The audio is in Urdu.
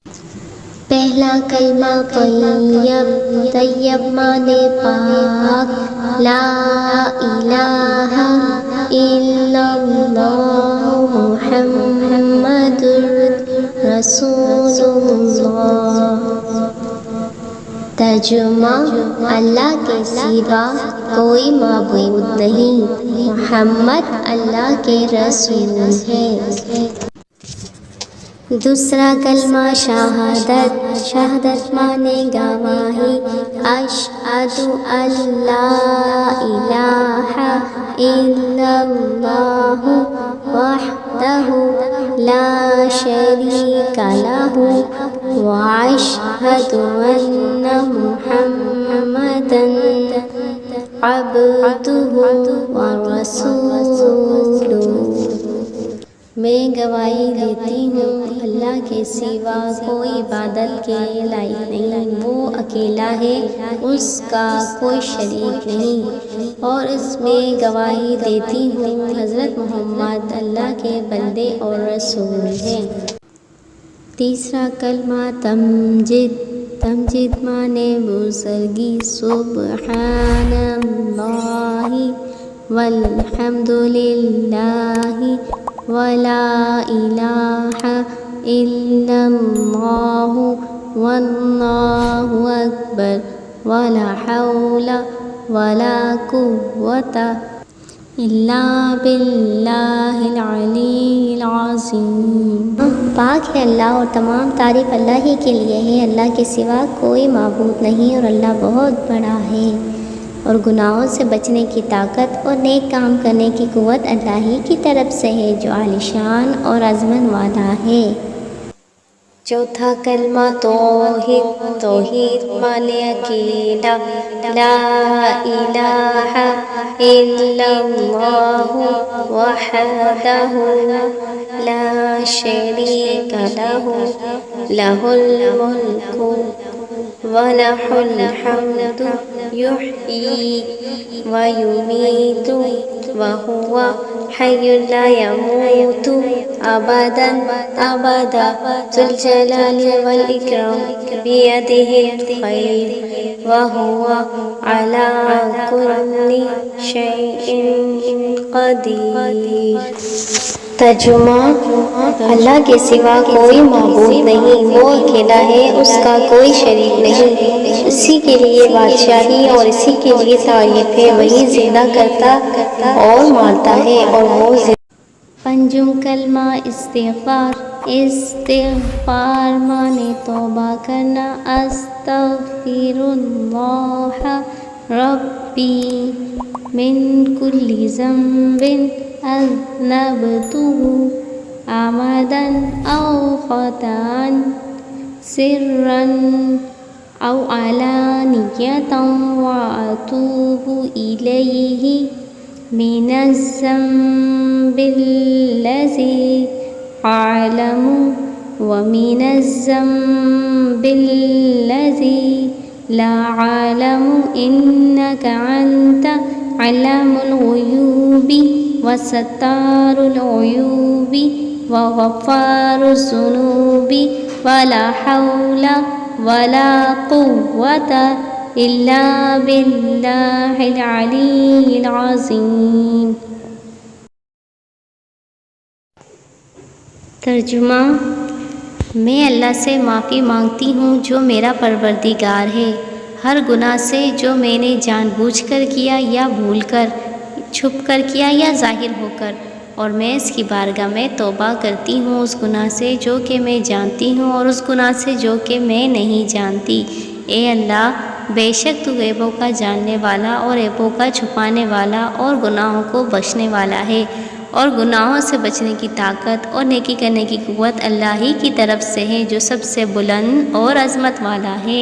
پہلا کلمہ طیب، طیب معنی پاک، لا الہ الا اللہ محمد رسول اللہ۔ ترجمہ، اللہ کے سوا کوئی معبود نہیں، محمد اللہ کے رسول ہیں۔ دوسرا کلمہ شہادت، شہادت معنی گواہی، اشہد ان لا الہ الا اللہ وحدہ لا شریک لہ واشہد ان محمدا عبدہ ورسولہ۔ میں گواہی دیتی ہوں اللہ کے سوا کوئی عبادت کے لائق نہیں، وہ اکیلا ہے، اس کا کوئی شریک نہیں، اور اس میں گواہی دیتی ہوں حضرت محمد اللہ کے بندے اور رسول ہیں۔ تیسرا کلمہ تمجید، تمجید معنی بزرگی، سبحان اللہ والحمد للہ ولا الہ الا اللہ واللہ اکبر ولا حول ولا قوۃ الا باللہ العلی العظیم۔ پاک ہے اللہ اور تمام تعریف اللہ ہی کے لیے ہے، اللہ کے سوا کوئی معبود نہیں اور اللہ بہت بڑا ہے، اور گناہوں سے بچنے کی طاقت اور نیک کام کرنے کی قوت اللہ ہی کی طرف سے ہے جو عالی شان اور عظمت والا ہے۔ چوتھا کلمہ توحید، توحید معنی عقیدہ، لا الہ الا اللہ وحدہ لا شریک لہ، لہ الملک وَلَهُ الْحَمْدُ يُحْيِي وَيُمِيتُ وَهُوَ حَيٌّ لَا يَمُوتُ أَبَدًا أَبَدًا ذُو الْجَلَالِ وَالْإِكْرَامِ بِيَدِهِ الْخَيْرُ وَهُوَ عَلَى كُلِّ شَيْءٍ قَدِيرٌ۔ ترجمہ، اللہ کے سوا کوئی معبود نہیں، وہ اکیلا ہے، اس کا کوئی شریک نہیں، اسی کے لیے بادشاہی اور اسی کے لیے تعریف ہے، وہی زندہ کرتا اور مارتا ہے اور وہ پنجم کلمہ استغفار، استغفار معنی توبہ کرنا، استغفر اللہ ربی من کل ذنب اذنبته عمدا او خطأ سرا او علانیة واتوب الیہ من الذنب الذی اعلم ومن الذنب الذی لا اعلم انک انت علام الغیوب وستار العیوب وغفار الذنوب ولا حول ولا قوة الا باللہ العلی العظیم۔ ترجمہ، میں اللہ سے معافی مانگتی ہوں جو میرا پروردگار ہے، ہر گناہ سے جو میں نے جان بوجھ کر کیا یا بھول کر، چھپ کر کیا یا ظاہر ہو کر، اور میں اس کی بارگاہ میں توبہ کرتی ہوں اس گناہ سے جو کہ میں جانتی ہوں اور اس گناہ سے جو کہ میں نہیں جانتی۔ اے اللہ، بے شک تو غیبوں کا جاننے والا اور عیبوں کا چھپانے والا اور گناہوں کو بخشنے والا ہے، اور گناہوں سے بچنے کی طاقت اور نیکی کرنے کی قوت اللہ ہی کی طرف سے ہے جو سب سے بلند اور عظمت والا ہے۔